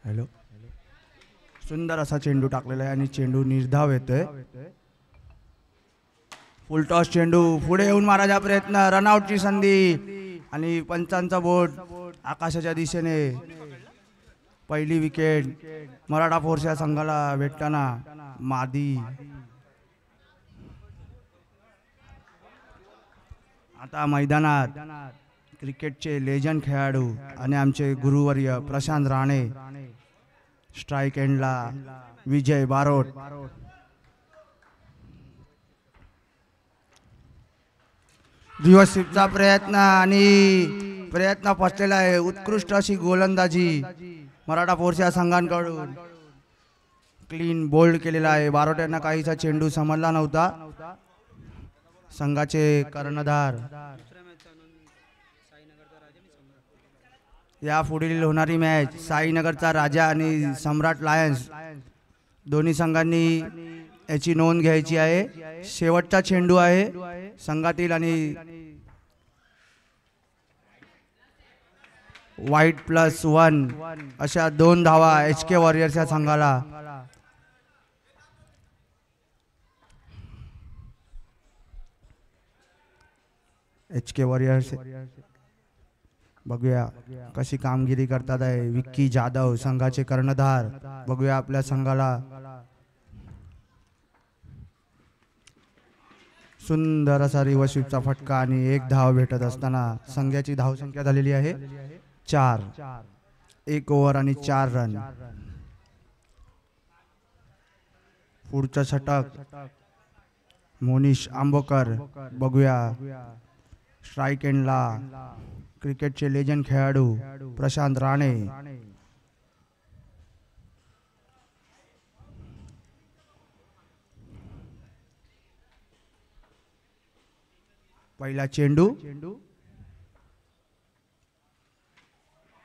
Hello. सुंदर असा चेंडू टाकलेला आहे आणि चेंडू निर्धाव येतोय. फुल टॉस चेंडू पुढे येऊन मारायचा प्रयत्न, रनआउटची संधी आणि पंचांचा बोट आकाशाच्या दिशेने. पहिली विकेट मराठा फोर्स या संघाला भेटताना मादी. आता मैदानात क्रिकेटचे लेजंड खेळाडू आणि आमचे गुरुवर्य प्रशांत राणे, स्ट्राइक एंडला विजय बारोट. रिव्हर्सचा प्रयत्न आणि प्रयत्न फसलेला आहे. उत्कृष्ट अशी गोलंदाजी मराठा फोर्स या संघांकडून. क्लीन बोल्ड केलेला आहे. बारोट यांना काहीसा चेंडू समजला नव्हता. संघाचे कर्णधार या पुढील होणारी मॅच साईनगरचा राजा आणि सम्राट लायन्स दोन्ही संघांनी याची नोंद घ्यायची आहे. शेवटचा चेंडू आहे संघातील आणि वाईट +1 अशा 2 धावा HK वॉरियर्स या संघाला. HK वॉरियर्स बघूया कशी कामगिरी करतात आहे. विक्की जाधव संघाचे कर्णधार. बघूया आपल्या संघाला सुंदर असा रिव्हर्स स्वीपचा फटका आणि 1 धाव भेटत असताना संघाची धावसंख्या झालेली आहे 4. 1 ओव्हर आणि 4 रन. पुढचा षटक मोनिश आंबोकर. बघूया स्ट्राइक एंडला क्रिकेटचे लेजंड खेळाडू प्रशांत राणे. पहिला चेंडू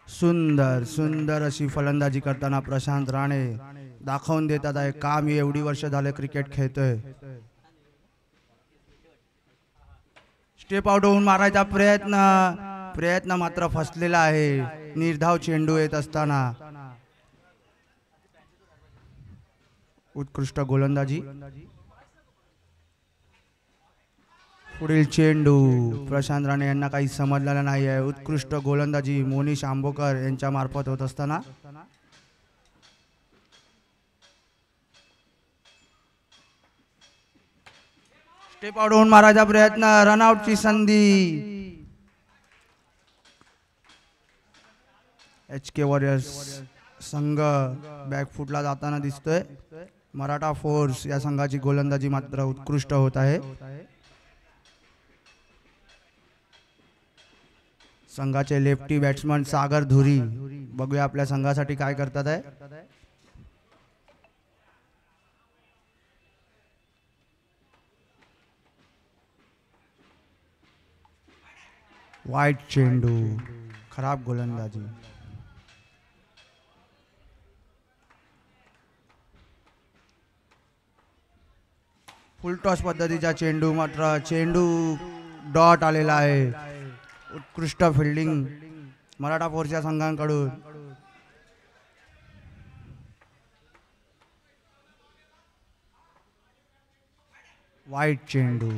सुंदर सुंदर अशी फलंदाजी करताना प्रशांत राणे दाखवून देतात आहे का मी एवढी वर्ष झाले क्रिकेट खेळतोय. स्टेप आउट होऊन मारायचा प्रयत्न मात्र फसलेला आहे. निर्धाव चेंडू येत असताना उत्कृष्ट गोलंदाजी. पुढील चेंडू प्रशांत राणे यांना काही समजलेला नाही आहे. उत्कृष्ट गोलंदाजी मोनिश आंबोकर यांच्या मार्फत होत असताना स्टेप आउट होऊन मारायचा प्रयत्न, रनआउटची संधी. HK वॉरियर्स संघ बॅकफुटला जाताना दिसतोय. मराठा फोर्स या संघाची गोलंदाजी मात्र उत्कृष्ट होत आहे. संघाचे लेफ्टी बॅट्समन सागर धुरी. बघूया आपल्या संघासाठी काय करतात आहे. वाईट चेंडू, खराब गोलंदाजी. फुल टॉस पद्धतीचा चेंडू मात्र चेंडू डॉट आलेला आहे. उत्कृष्ट फिल्डिंग मराठा फोर्सच्या संघांकडून. वाईट चेंडू.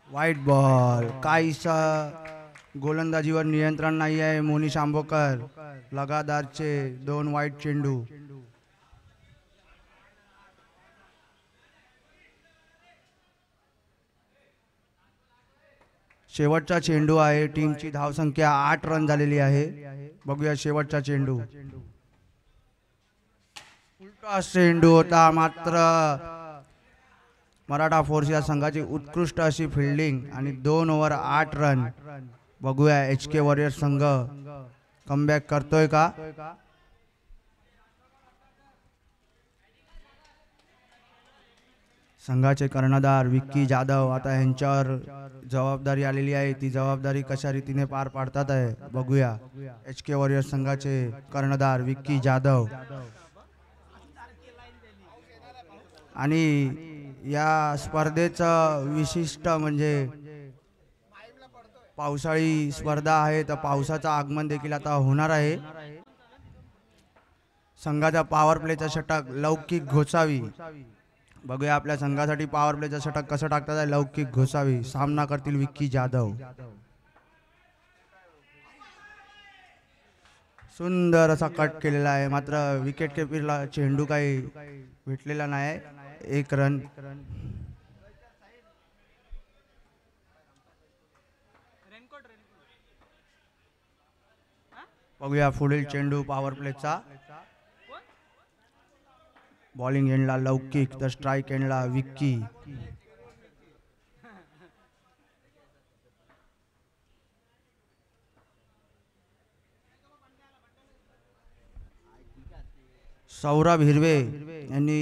वाईट बॉल. काहीसा गोलंदाजीवर नियंत्रण नाही आहे मोनिश आंबोकर. लगातारचे 2 वाईट चेंडू. शेवटचा चेंडू आहे. टीमची धावसंख्या 8 रन झालेली आहे. बघूया शेवटचा चेंडू. उलटा चेंडू होता मात्र मराठा फोर्स या संघाची उत्कृष्ट अशी फिल्डिंग आणि 2 ओव्हर 8 रन. बघूया HK वॉरियर्स संघ कमबॅक करतोय का. संघाचे कर्णधार विक्की जाधव आता यांच्यावर जबाबदारी आलेली आहे. ती जबाबदारी कशा रीतीने पार पाडतात आहे बघूया. HK वॉरियर्स संघाचे कर्णधार विक्की जाधव आणि या स्पर्धेचं विशिष्ट म्हणजे पावसाळी स्पर्धा आहे, तर पावसाचं आगमन देखील आता होणार आहे. संघाचा पॉवर प्लेचा षटक लौकिक घोसावी. बघूया आपल्या संघासाठी पॉवर प्लेचा षटक कसं टाकतात आहे. लौकिक घोसावी सामना करतील विक्की जाधव. सुंदर असा कट केलेला आहे, मात्र विकेट किपरला चेंडू काही भेटलेला नाही. एक रन. बघूया पुढील चेंडू पॉवर प्लेचा. बॉलिंग एंडला लौकिक तर स्ट्राइक एंडला विक्की. सौरभ हिरवे यांनी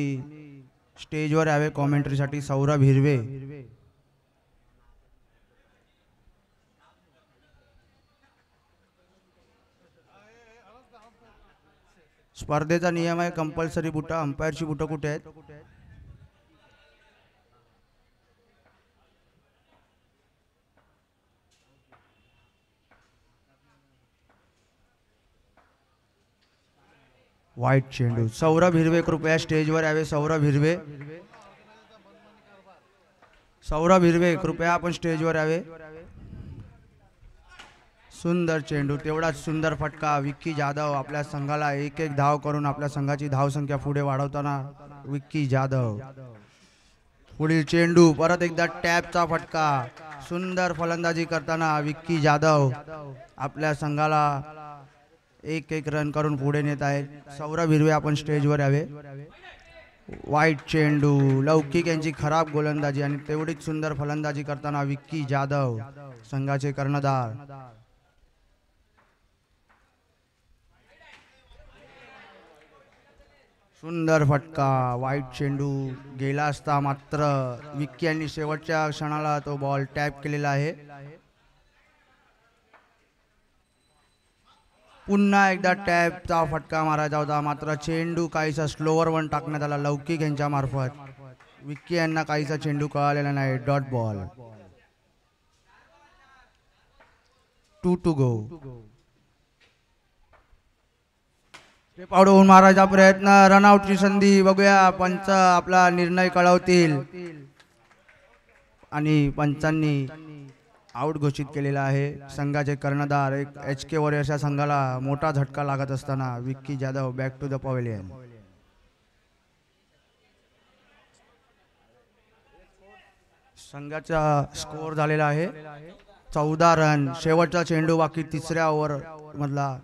स्टेजवर यावे कॉमेंट्रीसाठी. सौरभ हिरवे. स्पर्धेचा नियम आहे कंपल्सरी बुट. अंपायरची बुट कुठे आहेत? वाईट चेंडू. सौरभ हिरवे कृपया स्टेजवर यावे. सौरभ हिरवे. सौरभ हिरवे कृपया आपण स्टेजवर यावे. सुंदर चेंडू. तेवढाच सुंदर फटका. विक्की जाधव आपल्या संघाला एक एक धाव करून आपल्या संघाची धावसंख्या पुढे वाढवताना विक्की जाधव. पुढील चेंडू परत एकदा टॅपचा फटका. सुंदर फलंदाजी करताना विक्की जाधव आपल्या संघाला एक एक रन करून पुढे नेत आहेत. सौरभ हिरवे आपण स्टेजवर यावे. वाईट चेंडू. लौकिक यांची खराब गोलंदाजी आणि तेवढीच सुंदर फलंदाजी करताना विक्की जाधव संघाचे कर्णधार. सुंदर फटका. वाईट चेंडू गेला असता, मात्र विक्की यांनी शेवटच्या क्षणाला तो बॉल टॅप केलेला आहे. पुन्हा एकदा टॅपचा फटका मारायचा होता, मात्र चेंडू काहीसा स्लोवर वन टाकण्यात आला लौकिक यांच्या मार्फत. विक्की यांना काहीसा चेंडू कळालेला नाही. Dot ball. 2 to go. पावडून मारायचा प्रयत्न. रनआउटची संधी. बघूया पंच आपला निर्णय कळवतील आणि पंचांनी आउट घोषित केलेला आहे. संघाचे कर्णधार एक HK वॉरियर्स या संघाला मोठा झटका लागत असताना Vicky Jadhav back to the pavilion. संघाचा स्कोर झालेला आहे 14 रन. शेवटचा चेंडू बाकी तिसऱ्या ओव्हर मधला.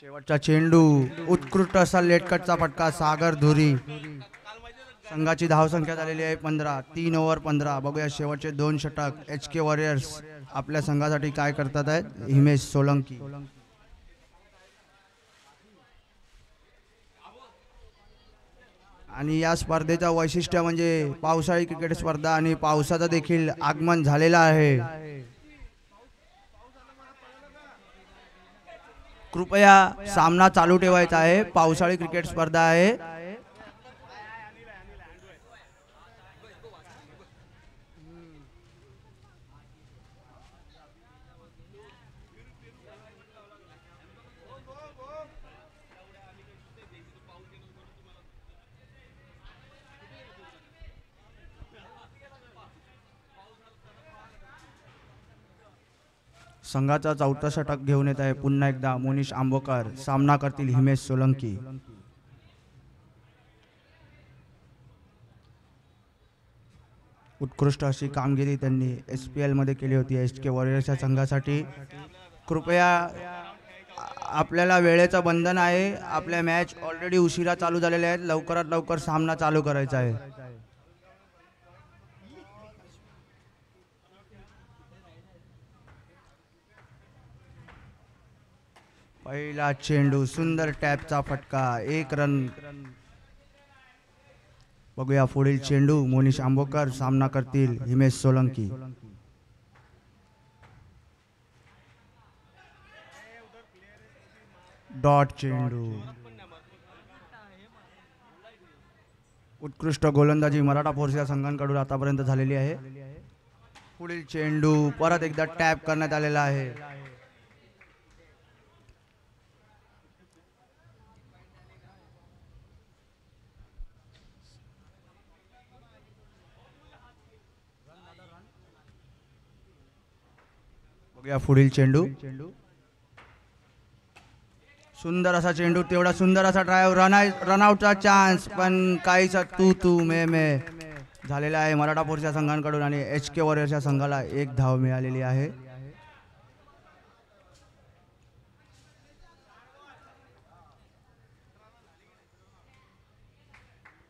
शेवटचा चेंडू. उत्कृष्ट असा लेटकटचा फटका. सागर धुरी. संघाची धावसंख्या झालेली आहे 15. 3 ओव्हर 15. बघूया शेवटचे 2 षटक HK वॉरियर्स आपल्या संघासाठी काय करतात आहेत. हिमेश सोलंकी. आणि या स्पर्धेचं वैशिष्ट्य म्हणजे पावसाळी क्रिकेट स्पर्धा आणि पावसाचं देखील आगमन झालेलं आहे. कृपया सामना चालू ठेवायचा आहे. पावसाळी क्रिकेट स्पर्धा आहे. संघाचा चौथा षटक घेऊन येत आहे पुन्हा एकदा मोनिश आंबोकर. सामना करतील हिमेश सोलंकी. उत्कृष्ट अशी कामगिरी त्यांनी SPL मध्ये केली होती HK वॉरियर्सच्या संघासाठी. कृपया आपल्याला वेळेचं बंधन आहे. आपल्या मॅच ऑलरेडी उशिरा चालू झालेल्या आहेत. लवकरात लवकर सामना चालू करायचा आहे. पहिला चेंडू. सुंदर टॅपचा फटका. 1 रन. बघूया पुढील चेंडू. मोनिश आंबोकर सामना करतील हिमेश सोलंकी. डॉट चेंडू. उत्कृष्ट गोलंदाजी मराठा फोर्स या संघांकडून आतापर्यंत झालेली आहे. पुढील चेंडू परत एकदा टॅप करण्यात आलेला आहे. बघूया पुढील चेंडू. सुंदर असा चेंडू, तेवढा सुंदर असा ड्राइव्ह, रनआउटचा चान्स, पण काहीसा तू मे झालेला आहे मराठा फोर्सच्या संघांकडून आणि HK वॉरियर्सच्या संघाला 1 धाव मिळालेली आहे.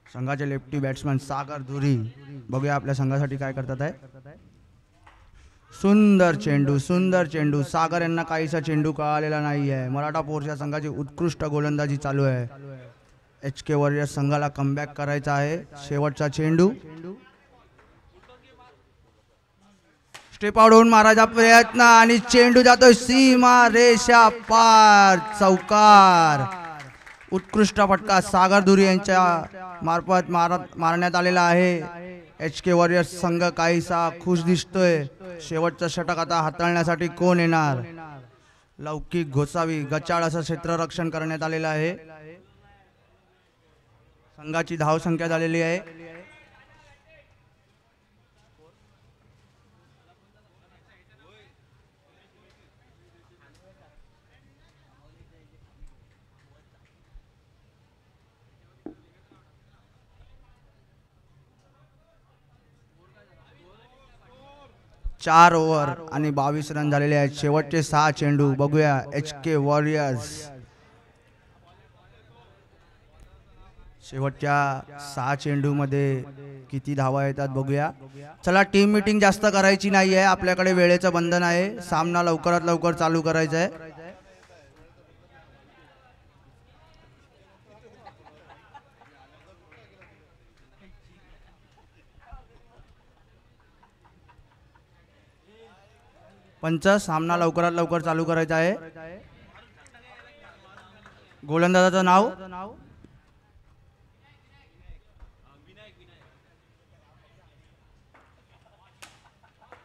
संघाचे लेफ्टी बॅट्समन सागर धुरी बघूया आपल्या संघासाठी काय करतात आहे. सुंदर चेंडू. सागर यांना काहीसा चेंडू कळालेला नाही आहे. मराठा फोर्सच्या संघाची उत्कृष्ट गोलंदाजी चालू आहे. HK वॉरियर्स संघाला कमबॅक करायचा आहे. शेवटचा चेंडू, स्टेप आउट होऊन मारायचा प्रयत्न आणि चेंडू जातो सीमा रेषा पार, चौकार. उत्कृष्ट फटका सागर धुरी यांच्या मार्फत मारण्यात आलेला आहे. HK वॉरियर्स संघ काहीसा खुश दिसतोय. शेवटचं षटक आता हाताळण्यासाठी कोण येणार. लौकिक गोसावी गचाळ असं क्षेत्ररक्षण करण्यात आलेलं आहे. संघाची धाव संख्या झालेली आहे 4 ओव्हर आणि 22 रन झालेले आहेत. शेवटचे 6 चेंडू बघूया HK वॉरियर्स शेवटच्या 6 चेंडू मध्ये किती धावा येतात बघूया. चला, टीम मीटिंग जास्त करायची नाही आहे, आपल्याकडे वेळेचं बंधन आहे. सामना लवकरात लवकर चालू करायचा आहे. पंच, सामना लवकरात लवकर चालू करायचा आहे. गोलंदाजाचं नाव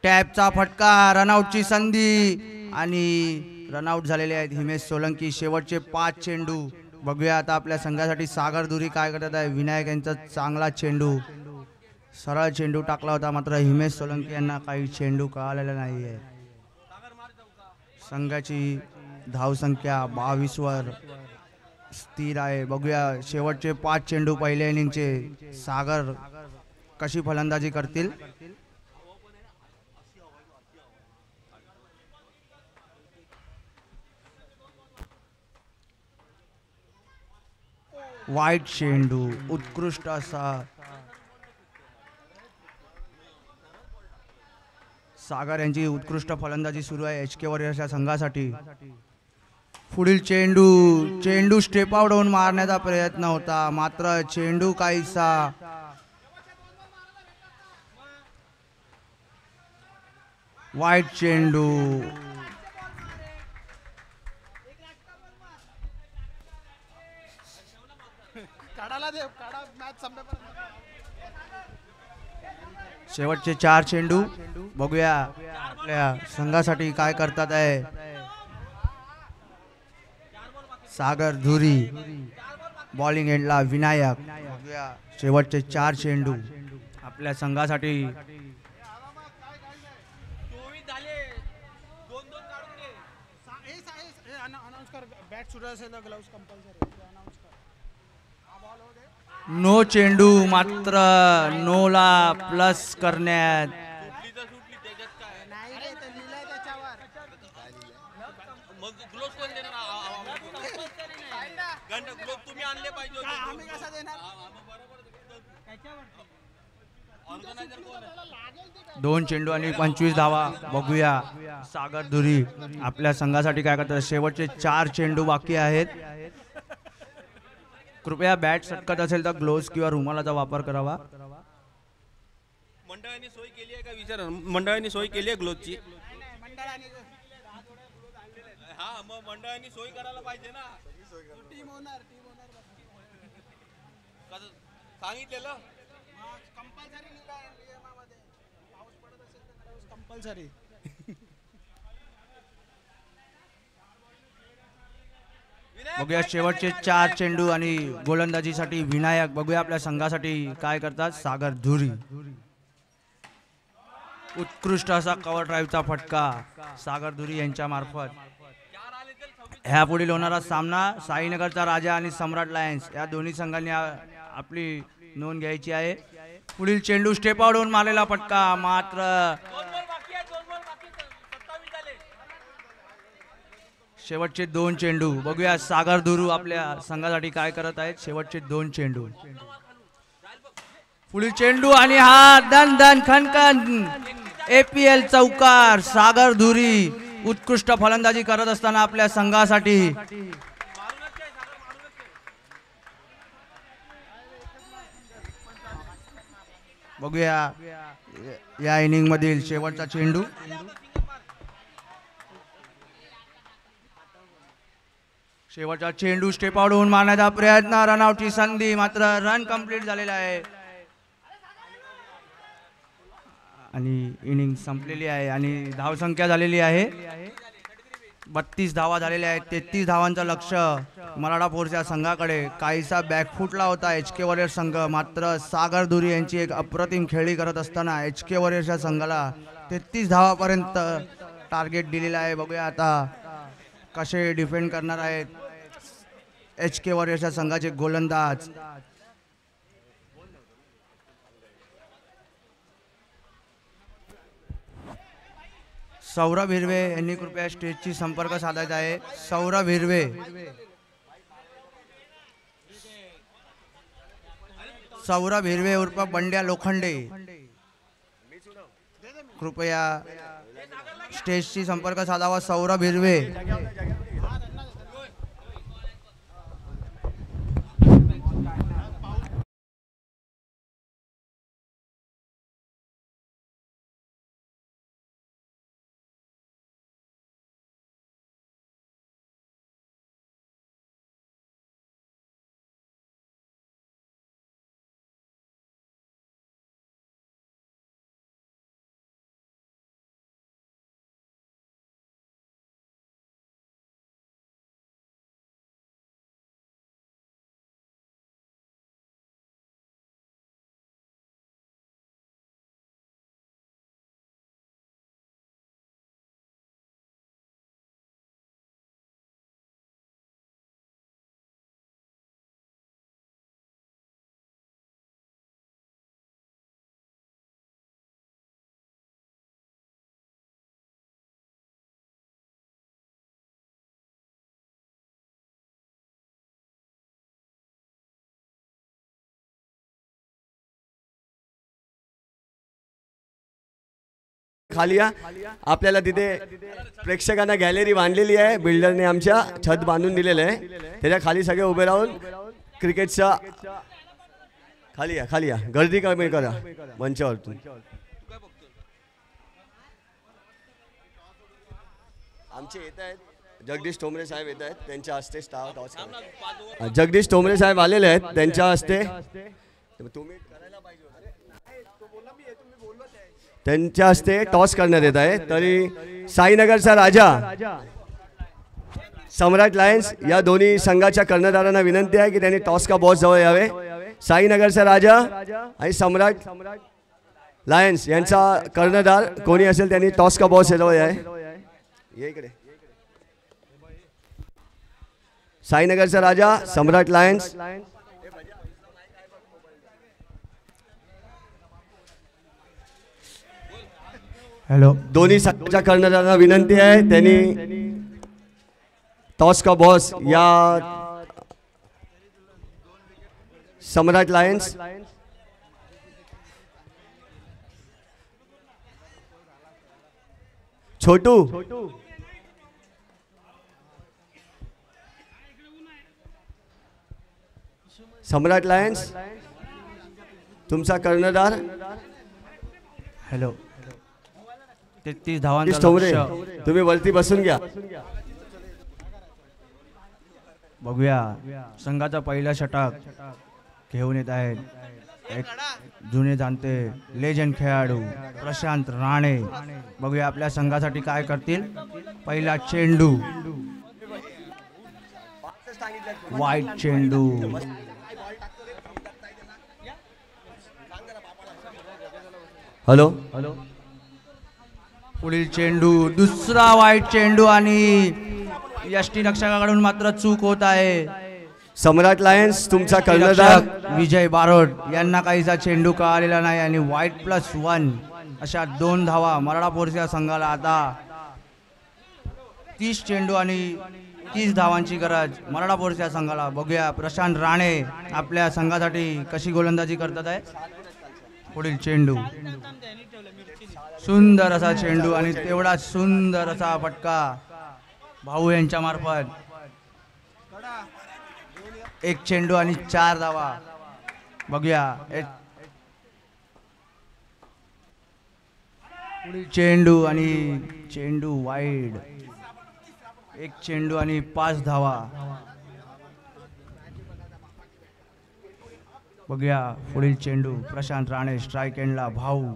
टॅपचा फटका, रनआउटची संधी आणि रनआउट झालेले आहेत हिमेश सोलंकी. शेवटचे 5 चेंडू बघूया आता आपल्या संघासाठी सागर धुरी काय करत आहे. विनायक यांचा चांगला चेंडू, सरळ चेंडू टाकला होता, मात्र हिमेश सोलंकी यांना काही चेंडू कळालेला नाही आहे. संघाची धावसंख्या 22 वर स्थिर आहे. बघूया शेवटचे 5 चेंडू पहिल्या इनिंगचे सागर कशी फलंदाजी करतील. वाईट चेंडू, उत्कृष्ट असा सागर यांची उत्कृष्ट फलंदाजी सुरू आहे HK वॉरियर्सच्या संघासाठी. पुढील चेंडू स्टेप आउट होऊन मारण्याचा प्रयत्न होता, मात्र चेंडू काहीसा वाईट चेंडू. शेवटचे 4 चेंडू बघूया आपल्या संघासाठी काय करतात आहे. सागर धुरी, बॉलिंग एंडला विनायक. बघूया शेवटचे 4 चेंडू आपल्या संघासाठी. नो चेंडू, मात्र नोला प्लस करण्यात. दोन चेंडू आणि 25 धावा बघूया सागर धुरी आपल्या संघासाठी काय करतात. शेवटचे 4 चेंडू बाकी आहेत. कृपया बॅट सटकत असेल तर ग्लोव्स किंवा रुमालाचा वापर करावा. मंडळाने सोय केली आहे का विचार. मंडळाने सोय केली आहे ग्लोव्हची. हा, मग मंडळाने सोय करायला पाहिजे ना. सांगितलेलं कंपल्सरी. बघूया शेवटचे 4 चेंडू आणि गोलंदाजीसाठी विनायक. बघूया आपल्या संघासाठी काय करतात सागर धुरी. उत्कृष्ट असा कव्हर ड्राईव्हचा फटका सागर धुरी यांच्या मार्फत. ह्या पुढील होणारा सामना साईनगरचा राजा आणि सम्राट लायन्स या दोन्ही संघांनी आपली नोंद घ्यायची आहे. पुढील चेंडू स्टेप आउट होऊन मारलेला फटका मात्र शेवटचे 2 चेंडू. बघूया सागर धुरू आपल्या संघासाठी काय करत आहेत. शेवटचे 2 चेंडू. पुढील चेंडू आणि हा दन दन खनखन APL चौकार. सागर धुरी उत्कृष्ट फलंदाजी करत असताना आपल्या संघासाठी. बघूया या इनिंग मधील शेवटचा चेंडू. शेवटचा चेंडू स्टेप आउट होऊन मारण्याचा प्रयत्न. रनआउटची संधी मात्र रन कंप्लीट झालेला आहे आणि इनिंग संपलेली आहे आणि धावसंख्या झालेली आहे 32 धावा झालेल्या आहेत. 33 धावांचं लक्ष मराठा फोर्स या संघाकडे. काहीसा बॅकफुटला होता HK वॉरियर्स संघ. मात्र सागर धुरी यांची एक अप्रतिम खेळी करत असताना HK वॉरियर्स या संघाला 33 धावापर्यंत टार्गेट दिलेला आहे. बघूया आता कसे डिफेंड करणार आहेत HK वॉरियर्स या संघाचे गोलंदाज. सौरभ हिरवे यांनी कृपया स्टेजची संपर्क साधायचा आहे. सौरभ हिरवे. सौरभ हिरवे उर्फ बंड्या लोखंडे कृपया स्टेजशी संपर्क साधावा. सौरभ हिरवे. खाली या. आपल्याला तिथे प्रेक्षकांना गॅलरी बांधलेली आहे. बिल्डरने आमच्या छत बांधून दिलेलं आहे. त्याच्या खाली सगळे उभे राहून क्रिकेटचा खाली या गर्दी कमी करा मंचावरतून. आमचे येत आहेत जगदीश ठोंबरे साहेब येत आहेत. त्यांच्या हस्ते टॉस. जगदीश ठोंबरे साहेब आलेले आहेत. त्यांच्या हस्ते तुम्ही त्यांच्या हस्ते टॉस करण्यात येत आहे. तरी साईनगरचा राजा सम्राट लायन्स या दोन्ही संघाच्या कर्णधारांना विनंती आहे की त्यांनी टॉस का बॉस जवळ यावे. साईनगरचा राजा आणि सम्राट लायन्स यांचा कर्णधार कोणी असेल त्यांनी टॉस का बॉस जवळ यावे. ये इकडे. साईनगरचा राजा सम्राट लायन्स. हॅलो. दोन्ही संघाच्या कर्णधारांना विनंती आहे त्यांनी टॉस का बॉस या सम्राट लायन्स छोटू सम्राट लायन्स तुमचा कर्णधार. हॅलो. 33 धावांचा ठोंबरे लक्ष्य. तुम्ही वरती बसून घ्या. बघूया संघाचा पहिला षटक घेऊन येत आहेत एक जुने जाणते लेजंड खेळाडू प्रशांत राणे. बघूया आपल्या संघासाठी काय करतील. पहिला चेंडू, वाईट चेंडू. हॅलो, पुढील चेंडू, दुसरा वाईट चेंडू आणि यष्टीरक्षकाकडून मात्र चूक होत आहे. सम्राट लायन्स तुमचा कर्णधार विजय बारोट यांना काहीसा चेंडू कळालेला नाही आणि white+1 अशा 2 धावा मराठा फोर्स या संघाला. आता 30 चेंडू आणि 30 धावांची गरज मराठा फोर्स या संघाला. बघूया प्रशांत राणे आपल्या संघासाठी कशी गोलंदाजी करतात आहे. पुढील चेंडू, सुंदर असा चेंडू आणि तेवढा सुंदर असा फटका भाऊ यांच्या मार्फत. एक चेंडू आणि 4 धावा. बघूया पुढील चेंडू आणि चेंडू वाईड. एक चेंडू आणि 5 धावा. बघूया पुढील चेंडू, प्रशांत राणे स्ट्राईक एंडला भाऊ.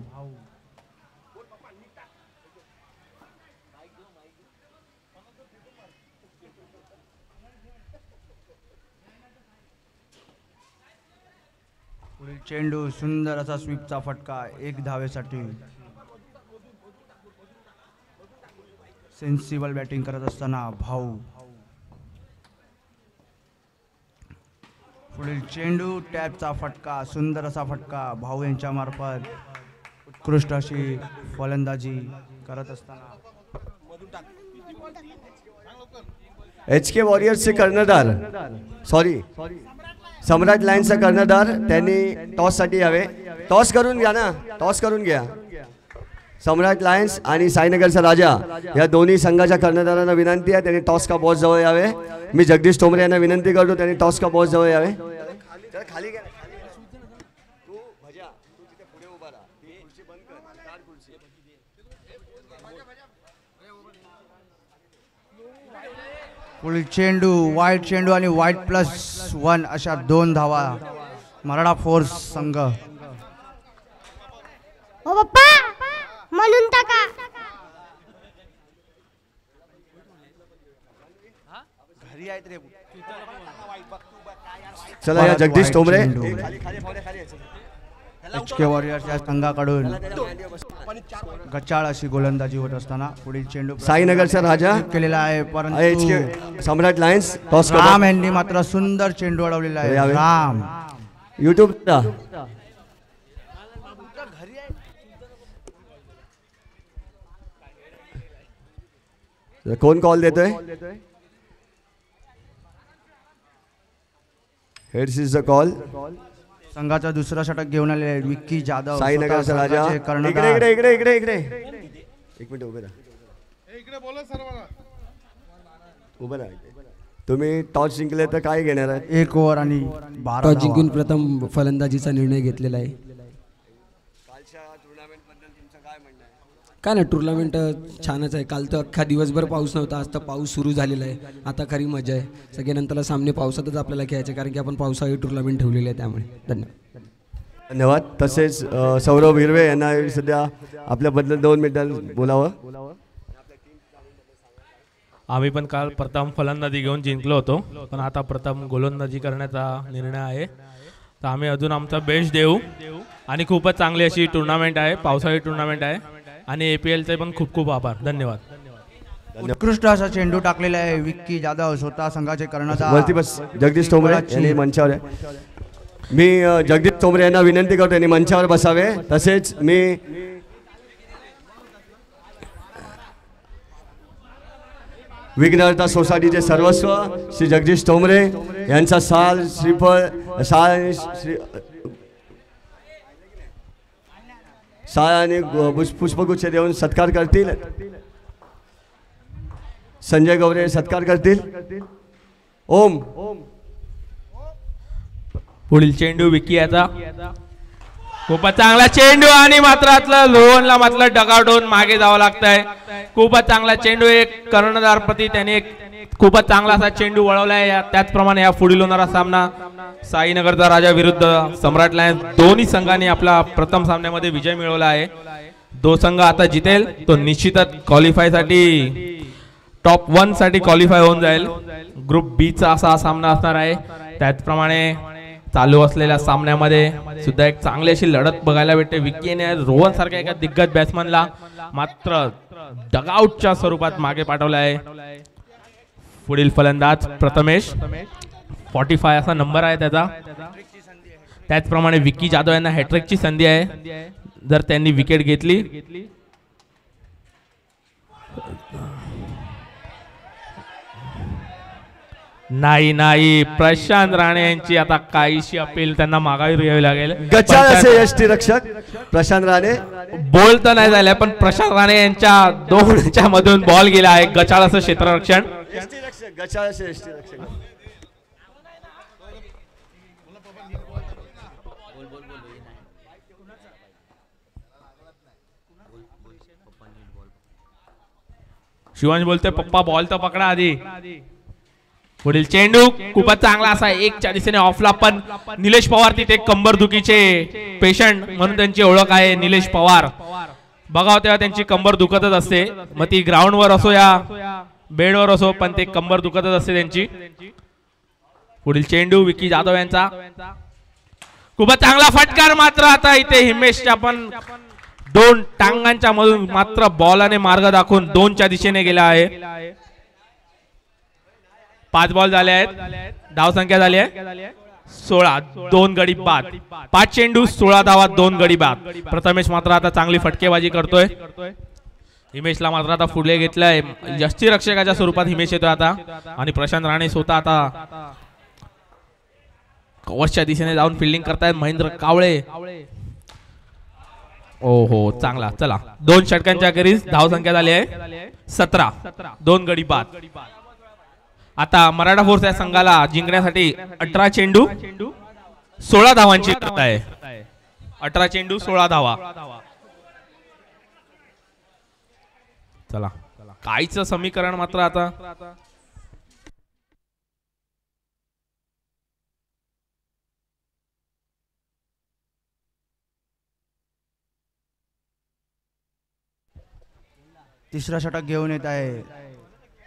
पुढील चेंडू, सुंदर असा स्वीपचा फटका 1 धावेसाठी. सेन्सिबल बॅटिंग करत असताना भाऊ. पुढील चेंडू, टॅपचा फटका, सुंदर असा फटका भाऊ यांच्या मार्फत. उत्कृष्ट अशी फलंदाजी करत असताना HK वॉरियर्सचे कर्णधार, सॉरी सम्राट लायन्सचा कर्णधार, त्यांनी टॉससाठी यावे. टॉस करून घ्या ना, टॉस करून घ्या. सम्राट लायन्स आणि साईनगरचा राजा या दोन्ही संघाच्या कर्णधारांना विनंती आहे त्यांनी टॉस का बॉस जवळ यावे. मी जगदीश तोमरे यांना विनंती करतो त्यांनी टॉस का बॉस जवळ यावे. खाली घ्या. तू भजा, तू तिथे पुढे उभा राहा. ती खुर्ची बंद कर, काढ खुर्ची. पुढील चेंडू, वाईट चेंडू आणि white+1 अशा 2 धावा मराठा फोर्स संघ. ओ पप्पा म्हणून टाका. चला या जगदीश तोमरे. HK वॉरियर्स या संघाकडून गचाळ अशी गोलंदाजी होत असताना पुढील चेंडू साईनगरचा राजा केलेला आहे, परंतु HK सम्राट लायन्स टॉस राम यांनी मात्र सुंदर चेंडू अडवलेला आहे. राम युट्यूब कोण कॉल देतोय. Heads is the call. संघाचा दुसरा षटक घेऊन आले विक्की जाधव. साईनगरचा राजा. इकडे इकडे इकडे इकडे इकडे एक मिनिट उभे राहा. उभे राहा. तुम्ही टॉस जिंकले तर काय घेणार आहे. 1 ओव्हर आणि 12 टॉस जिंकून प्रथम फलंदाजीचा निर्णय घेतलेला आहे. काय ना, टुर्नामेंट छानच आहे. काल तर अख्खा दिवसभर पाऊस नव्हता, आज तर पाऊस सुरू झालेला आहे. आता खरी मजा आहे. सगळे नंतरला सामने पावसातच आपल्याला खेळायचे कारण की आपण पावसाळी टुर्नामेंट ठेवलेली आहे. त्यामुळे धन्यवाद. धन्यवाद. तसेच सौरभ हिरवे यांना सध्या आपल्याबद्दल 2 मिनिटांत बोलावं. आम्ही पण काल प्रथम फलंदाजी घेऊन जिंकलो होतो, पण आता प्रथम गोलंदाजी करण्याचा निर्णय आहे. तर आम्ही अजून आमचा बेस्ट देऊ आणि खूपच चांगली अशी टुर्नामेंट आहे, पावसाळी टुर्नामेंट आहे आणि APLचे पण खूप खूप आभार. धन्यवाद. उत्कृष्ट असा चेंडू टाकलेला आहे विक्की जाधव, स्वतः संघाचे कर्णधार. वरती बस जगदीश तोमरे यांनी मंचावर आहे. मी जगदीश तोमरे यांना विनंती करतो यांनी मंचावर बसावे. तसेच मी विघ्नहर्ता सोसायटीचे सर्वस्व श्री जगदीश तोमरे यांचा साल श्रीफळ साल आणि पुष्पगुच्छ देऊन सत्कार करतील. संजय गवरे सत्कार करतील. ओम. पुढील चेंडू विक्की याचा खूपच चांगला चेंडू आणि मात्र लोहनला मात्र डगावून मागे जावं लागतंय. खूपच चांगला चेंडू. एक कर्णधार प्रती त्याने एक खूपच चांगला असा चेंडू वळवलाय. त्याचप्रमाणे या पुढील होणारा सामना साईनगरचा राजा विरुद्ध सम्राट लायन्स, दोन्ही संघांनी आपला प्रथम सामन्यामध्ये विजय मिळवला आहे. दो संघ आता जितेल तो निश्चितच क्वालिफाय साठी टॉप 1 साठी क्वालिफाय होऊन जाईल. ग्रुप बी चा असा सामना असणार आहे. त्याचप्रमाणे चालू असलेल्या सामन्यामध्ये सुद्धा एक चांगली अशी लढत बघायला भेटते. विकीने रोहन सारख्या एका दिग्गज बॅट्समनला मात्र डगआउटच्या स्वरूपात मागे पाठवलं आहे. पुढील फलंदाज प्रथमेश, 45 असा नंबर आहे त्याचा. त्याचप्रमाणे विकी जाधव यांना हॅट्रिकची संधी आहे जर त्यांनी विकेट घेतली. नाही प्रशांत राणे यांची आता काहीशी अपील त्यांना मागावी घ्यावी लागेल. गचाळ असे यष्टीरक्षक प्रशांत राणे बॉल तर नाही झालाय पण प्रशांत राणे यांच्या दोनच्या मधून बॉल गेला आहे. गचाळ असं क्षेत्ररक्षण. गचाळ असे यष्टीरक्षक. शिवांश बोलतोय पप्पा बॉल तर पकडा आधी. पुढील चेंडू खूपच चांगला असा 1च्या दिशेने ऑफला, पण निलेश पवार तिथे कंबरदुखीचे पेशंट म्हणून त्यांची ओळख आहे. निलेश पवार बघाव तेव्हा त्यांची कंबर दुखतच असते, मग ती ग्राउंडवर असो या बेडवर असो, पण ते कंबर दुखतच असते त्यांची. पुढील चेंडू विकी जाधव यांचा, खूपच चांगला फटकार. मात्र आता इथे हिमेशच्या पण दोन टांगांच्या मधून मात्र बॉलाने मार्ग दाखवून 2च्या दिशेने गेला आहे. 5 बॉल झाले आहेत. धाव संख्या झाली आहे 16. 2 गडी बाद. 5 चेंडू 16 धावा 2 गडी बाद. प्रथमेश मात्र आता चांगली फटकेबाजी करतोय. हिमेशला मात्र आता पुढे घेतलंय. यष्टीरक्षकाच्या स्वरूपात हिमेश येतोय आता, आणि प्रशांत राणे स्वतः आता कव्हरच्या दिशेने जाऊन फिल्डिंग करतायत. महेंद्र कावळे, ओहो चांगला. चला 2 षटकांच्या अखेरीस धाव संख्या झाली आहे 17. 2 गडी बाद. आता मराठा फोर्स या संघाला जिंकण्यासाठी 18 चेंडू 16 धावांची गरज आहे. 18 चेंडू 16 धावा. चला काहीच समीकरण मात्र आता तिसरा षटक घेऊन येत आहे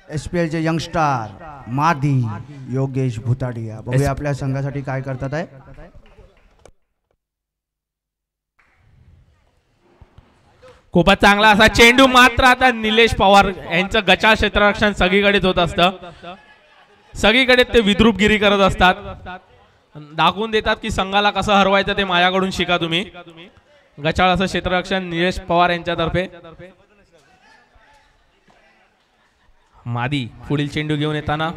SPL चे यंगस्टार मादी योगेश भुताडिया. बघूया आपल्या संघासाठी काय करतात आहे. खूपच चांगला असा चेंडू. मात्र आता निलेश पवार यांचं गचाळ क्षेत्ररक्षण सगळीकडेच होत असतं. सगळीकडे ते विद्रूपगिरी करत असतात, दाखवून देतात की संघाला कसं हरवायचं ते माझ्याकडून शिका तुम्ही. गचाळ असं क्षेत्ररक्षण निलेश पवार यांच्यातर्फे. मादी पुढील चेंडू घेऊन येताना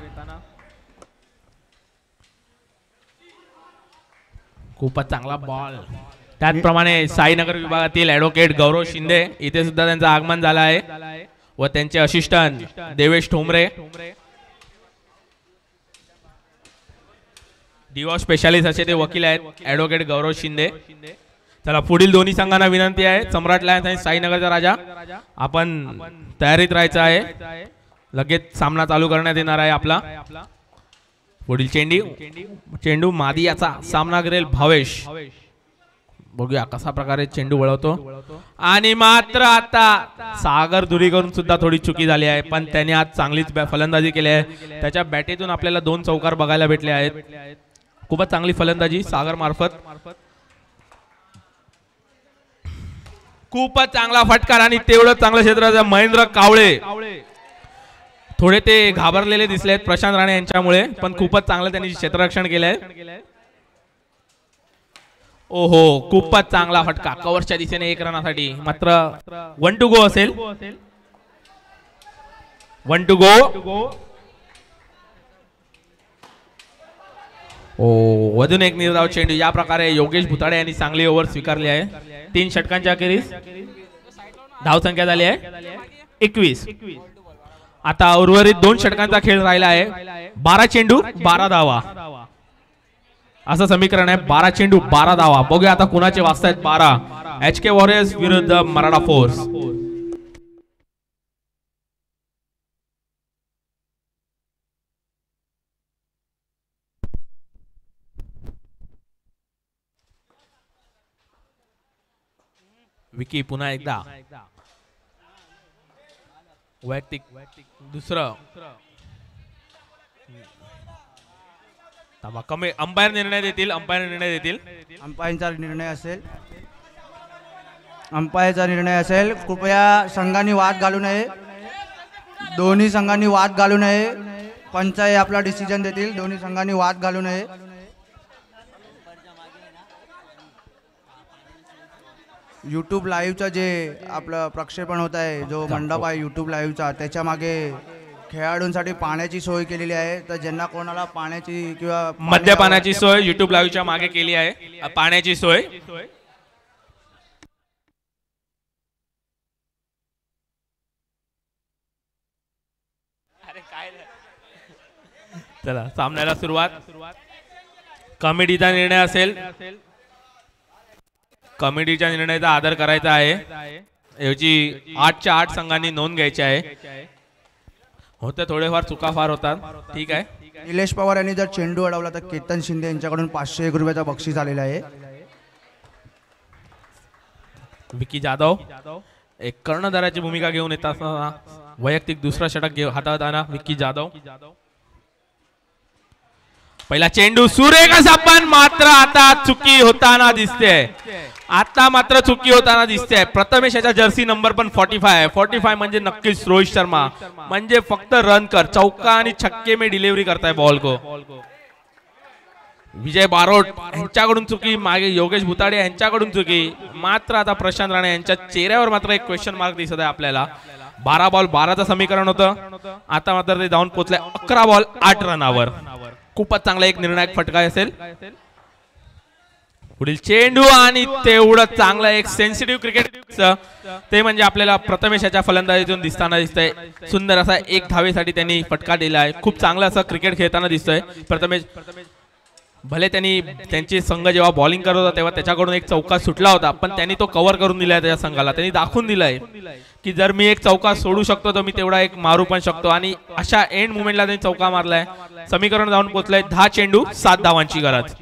खूपच चांगला बॉल. त्याचप्रमाणे साईनगर विभागातील ऍडव्होकेट गौरव शिंदे इथे सुद्धा त्यांचं आगमन झालं आहे, व त्यांचे assistant Devesh Thombare, divorce specialist असे ते वकील आहेत ऍडव्होकेट गौरव शिंदे. चला पुढील दोन्ही संघांना विनंती आहे, सम्राट लायन्स आणि साईनगरचा राजा, आपण तयारीत राहायचं आहे. लगेच सामना चालू करण्यात येणार आहे आपला. पुढील चेंडू मादी याचा सामना करेल भावेश. बघूया कसा प्रकारे चेंडू वळवतो. आणि मात्र आता सागर दुरी करून सुद्धा थोडी चुकी झाली आहे, पण त्याने आज चांगलीच फलंदाजी केली आहे. त्याच्या बॅटेतून आपल्याला 2 चौकार बघायला भेटले आहेत. खूपच चांगली फलंदाजी सागर मार्फत. खूपच चांगला फटकार आणि तेवढं चांगलं क्षेत्र. महेंद्र कावळे थोडे ते घाबरलेले दिसले आहेत प्रशांत राणे यांच्यामुळे, पण खूपच चांगलं त्यांनी क्षेत्ररक्षण केलंय. ओहो खूपच चांगला फटका कव्हरच्या दिशेने 1 रनासाठी. मात्र 1 टू गो असेल. 1 टू गो. ओ अजून एक निर्धाव चेंडू. या प्रकारे योगेश भुताडे यांनी चांगली ओव्हर स्वीकारली आहे. 3 षटकांच्या अखेरीस धाव संख्या झाली आहे 21. आता उर्वरित 2 षटकांचा खेळ राहिला आहे. 12 चेंडू 12 धावा असं समीकरण आहे. 12 चेंडू 12 धावा. बघूया आता कुणाचे वाजतायत 12. HK वॉरियर्स विरुद्ध मराठा फोर्स. विकी पुन्हा एकदा वैयक्तिक दुसरं कमी अंपायर निर्णय देतील. अंपायरचा निर्णय असेल. कृपया संघांनी वाद घालू नये. दोन्ही संघांनी वाद घालू नये. पंच हे आपला डिसिजन देतील. दोन्ही संघांनी वाद घालू नये. यूट्यूब लाईव्हचं जे आपलं प्रक्षेपण होत आहे, जो मंडप आहे यूट्यूब लाईव्हचा, त्याच्या मागे खेळाडूंसाठी पाण्याची सोय केलेली आहे. तर ज्यांना कोणाला पाण्याची किंवा मद्यपानाची सोय युट्यूब लाईव्हच्या मागे केली आहे. पाण्याची सोय. चला सामन्याला सुरुवात. कमिटीचा निर्णय असेल. कमिटीच्या निर्णयाचा आदर करायचा आहे. ऐवजी 8च्या 8 संघांनी नोंद घ्यायची आहे. होते थोडेफार चुका फार होतात. ठीक आहे. निलेश पवार यांनी जर चेंडू अडवला तर केतन शिंदे यांच्याकडून 501 रुपयाचा बक्षीस आलेला आहे. विकी जाधव एक कर्णधाराची भूमिका घेऊन येत असताना वैयक्तिक दुसरा षटक हाताळताना विकी जाधव. पहिला चेंडू सुरेख असा, पण मात्र आता चुकी होताना दिसते. प्रथमेश याचा जर्सी नंबर पण 45 म्हणजे नक्कीच रोहित शर्मा. म्हणजे फक्त रन कर, चौका आणि छक्के में डिलिव्हरी करताय बॉल को. विजय बारोट यांच्याकडून चुकी, मागे योगेश भुताडे यांच्याकडून चुकी. मात्र आता प्रशांत राणे यांच्या चेहऱ्यावर मात्र एक क्वेश्चन मार्क दिसत आहे आपल्याला. 12 बॉल 12चं समीकरण होतं. आता मात्र ते जाऊन पोहोचले 11 बॉल 8 रनावर. खूपच चांगला एक निर्णायक फटका असेल. पुढील चेंडू आणि तेवढं चांगलं एक सेन्सिटिव्ह क्रिकेट ते म्हणजे आपल्याला प्रथमेशाच्या फलंदाजीतून दिसतंय. सुंदर असा एक धावेसाठी त्यांनी फटका दिला आहे. खूप चांगलं असं क्रिकेट खेळताना दिसतोय प्रथमेश. भले त्यांची संघ जेव्हा बॉलिंग करत होता तेव्हा त्याच्याकडून एक चौका सुटला होता, पण त्यांनी तो कव्हर करून दिलाय त्याच्या संघाला. त्यांनी दाखवून दिलाय की जर मी एक चौका सोडू शकतो तर मी तेवढा एक मारू पण शकतो. आणि अशा एंड मुवमेंटला त्यांनी चौका मारलाय. समीकरण जाऊन पोहोचलंय 10 चेंडू 7 धावांची गरज.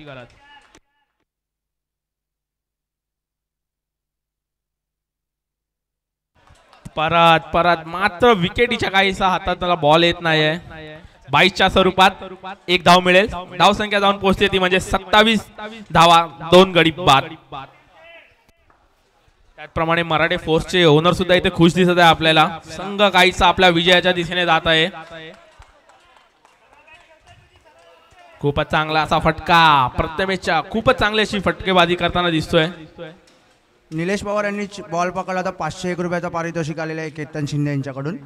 परत मात्र विकेटीच्या काहीसा हातात त्याला बॉल येत नाहीये. 22च्या स्वरूपात 1 धाव मिळेल. धाव संख्या जाऊन पोहोचते ती म्हणजे 27 धावा 2 गडी बाद. त्याचप्रमाणे मराठे फोर्सचे ओनर सुद्धा इथे खुश दिसत आहे आपल्याला. संघ काहीसा आपल्या विजयाच्या दिशेने जात आहे. खूपच चांगला असा फटका प्रथमेशच्या. खूपच चांगली अशी फटकेबाजी करताना दिसतोय. निलेश पवार यांनी बॉल पकडला तर 501 रुपयाचा पारितोषिक आलेला आहे केतन शिंदे यांच्याकडून.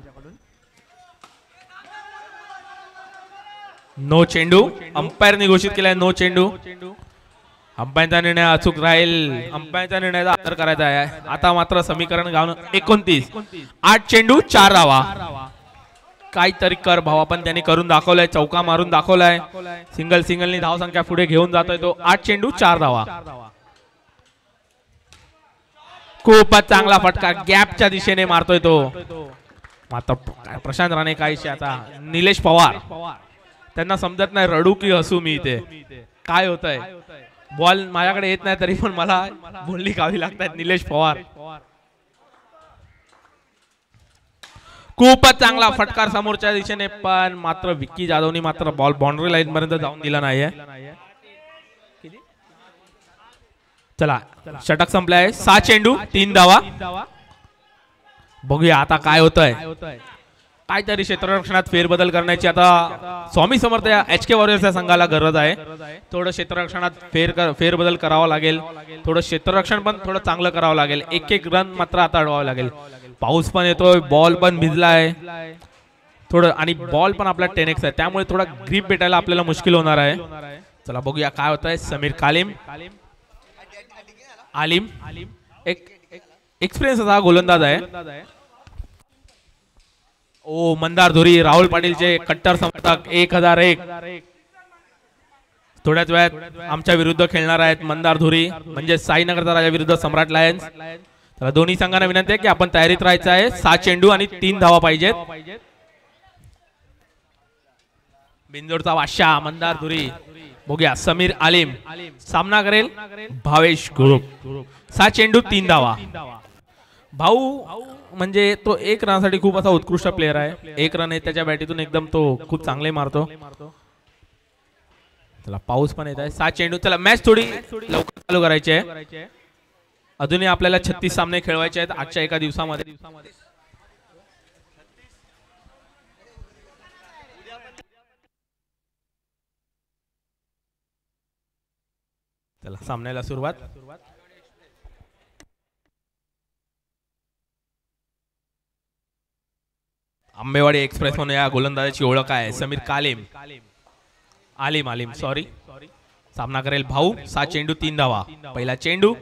नो चेंडू. अंपायरने घोषित केलाय नो चेंडू. अंपायरचा निर्णय अचूक राहील. अंपायरचा निर्णयाचा आदर करायचा आहे. आता मात्र समीकरण गावून 29. 8 चेंडू 4 धावा. काहीतरी कर भावा, पण त्यांनी करून दाखवलाय. चौका मारून दाखवलाय. सिंगलनी धाव संख्या पुढे घेऊन जातोय तो. 8 चेंडू 4 धावा. खूपच चांगला फटका गॅपच्या दिशेने मारतोय तो. मात्र प्रशांत राणे काहीशी आता निलेश पवार त्यांना समजत नाही रडू की हसू मी इथे. काय होतंय. बॉल माझ्याकडे येत नाही तरी पण मला बोलणी कावी लागतात. निलेश पवार खूपच चांगला फटकार समोरच्या दिशेने, पण मात्र विक्की जाधवनी मात्र बॉल बाउंड्री लाईन पर्यंत जाऊन दिला नाहीये. चला षटक संपलाय. 6 चेंडू 3 धावा. बघूया आता काय होतंय. काहीतरी क्षेत्ररक्षणात फेरबदल करण्याची आता स्वामी समर्थ या HK वॉरियर्सच्या संघाला गरज आहे. थोडं क्षेत्ररक्षणात फेरबदल करावा लागेल. थोडं क्षेत्ररक्षण पण थोडं चांगलं करावं लागेल. एक रन मात्र आता अडवावं लागेल. पाऊस पण येतोय, बॉल पण भिजलाय थोडं, आणि बॉल पण आपला 10x आहे, त्यामुळे थोडा ग्रीप भेटायला आपल्याला मुश्किल होणार आहे. चला बघूया काय होतंय. समीर आलिम एक एक्सपिरियन्स असा गोलंदाज आहे. ओ मंदार धुरी राहुल पाटीलचे कट्टर समर्थक 1001 थोड्याच वेळात आमच्या विरुद्ध खेळणार आहेत. मंदार धुरी म्हणजे साईनगरचा राजा विरुद्ध सम्राट लायन्स. तर दोन्ही संघांना विनंती आहे की आपण तयारीत राहायचं आहे. 7 चेंडू आणि 3 धावा पाहिजेत. बिंदोडचा बादशाह मंदार धुरी. बघूया समीर आलिम सामना करेल भावेश ग्रुप. 7 चेंडू 3 धावा. भाऊ म्हणजे तो एक रनसाठी खूप असा उत्कृष्ट प्लेअर आहे. एक रन आहे त्याच्या बॅटीतून एकदम तो खूप चांगले मारतो. चला पाऊस पण येत आहे. 7 चेंडू. चला मॅच थोडी लवकर चालू करायची आहे. अजूनही आपल्याला 36 सामने खेळवायचे आहेत आजच्या एका दिवसामध्ये. चला सामन्याला सुरुवात. आंबेवाडी एक्सप्रेस म्हणून या गोलंदाजाची ओळख आहे. समीर आलिम सॉरी. सामना करेल भाऊ. 7 चेंडू 3 धावा. पहिला चेंडू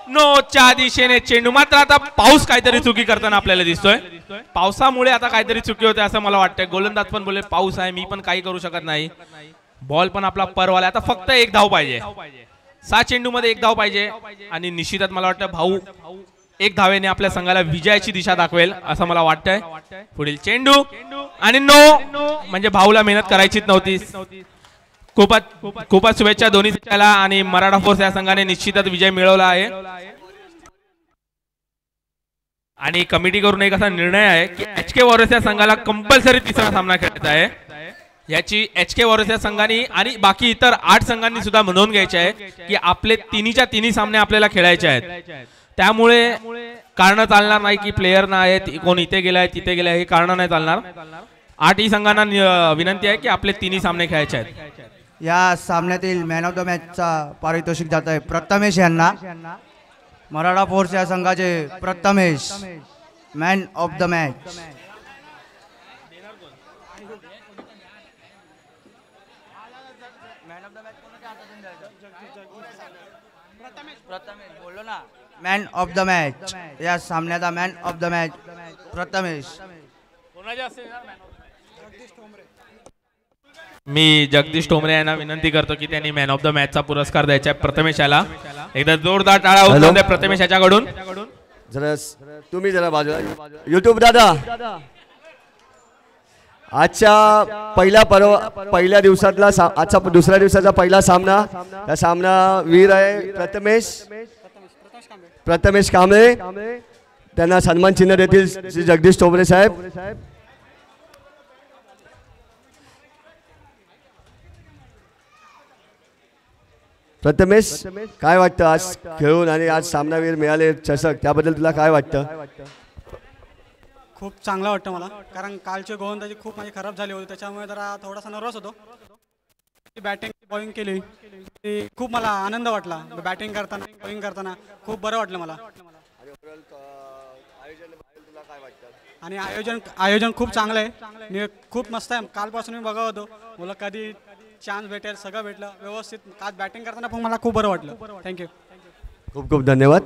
नोच्या दिशेने चेंडू. मात्र आता पाऊस काहीतरी चुकी करताना आपल्याला दिसतोय. पावसामुळे आता काहीतरी चुकी होते असं मला वाटतंय. गोलंदाज पण बोले पाऊस आहे मी पण काही करू शकत नाही. बॉल पण आपला परवाला. आता फक्त 1 धाव पाहिजे. 7 चेंडू मध्ये 1 धाव पाहिजे आणि निश्चितच मला वाटतं भाऊ 1 धावेने आपल्या संघाला विजयाची दिशा दाखवेल असं मला वाटतंय. पुढील चेंडू आणि नो म्हणजे भाऊला मेहनत करायचीच नव्हती. खूपच शुभेच्छा दोन्ही संघाला आणि मराठा फोर्स या संघाने निश्चितच विजय मिळवला आहे. आणि कमिटी करून एक असा निर्णय आहे की HK वॉरियर्स या संघाला कंपल्सरी तिसरा सामना खेळायचा आहे. याची HK वॉरियर्स या संघाने आणि बाकी इतर 8 संघांनी सुद्धा नोंद घ्यायची आहे की आपले तिन्ही सामने आपल्याला खेळायचे आहेत. त्यामुळे कारण चालणार नाही की प्लेयर नाही कोण इथे गेलाय तिथे गेलाय हे कारण नाही चालणार. 8 संघांना विनंती आहे की आपले तिन्ही सामने खेळायचे आहेत. या सामन्यातील मॅन ऑफ द मॅचचा पारितोषिक जात आहे प्रथमेश यांना. मराठा फोर्स या संघाचे Prathamesh man of the match. बोललो ना मॅन ऑफ द मॅच. या सामन्याचा man of the match Prathamesh. मी जगदीश टोमरे यांना विनंती करतो की त्यांनी मॅन ऑफ द मॅचचा पुरस्कार द्यायचा आहे प्रथमेश याला. एकदा जोरदार टाळा होऊन द्या प्रथमेश याच्याकडून. जरा तुम्ही जरा बाजूला. युट्यूब दादा आजच्या पहिल्या दिवसातला आजचा दुसऱ्या दिवसाचा पहिला सामना. हा सामना वीर आहे प्रथमेश कांबळे. त्यांना सन्मान चिन्ह देतील श्री जगदीश टोमरे साहेब. प्रथमेश काय वाटतं आज खेळून आणि आज सामनावीर मिळाले चषक त्याबद्दल तुला काय वाटतं? खूप चांगलं वाटतं मला कारण कालचे गोलंदाजी खूप माझी खराब झाली होती त्याच्यामुळे जरा थोडासा नर्वस होतो. बॅटिंग बॉलिंग केली खूप मला आनंद वाटला. बॅटिंग करताना बॉलिंग करताना खूप बरं वाटलं मला. आणि आयोजन खूप चांगलं आहे. खूप मस्त आहे. कालपासून मी बघत होतो मला कधी चान्स भेटेल सगळं भेटलं व्यवस्थित. आज बॅटिंग करताना पण मला खूप बरं वाटलं. थँक्यू. खूप खूप धन्यवाद.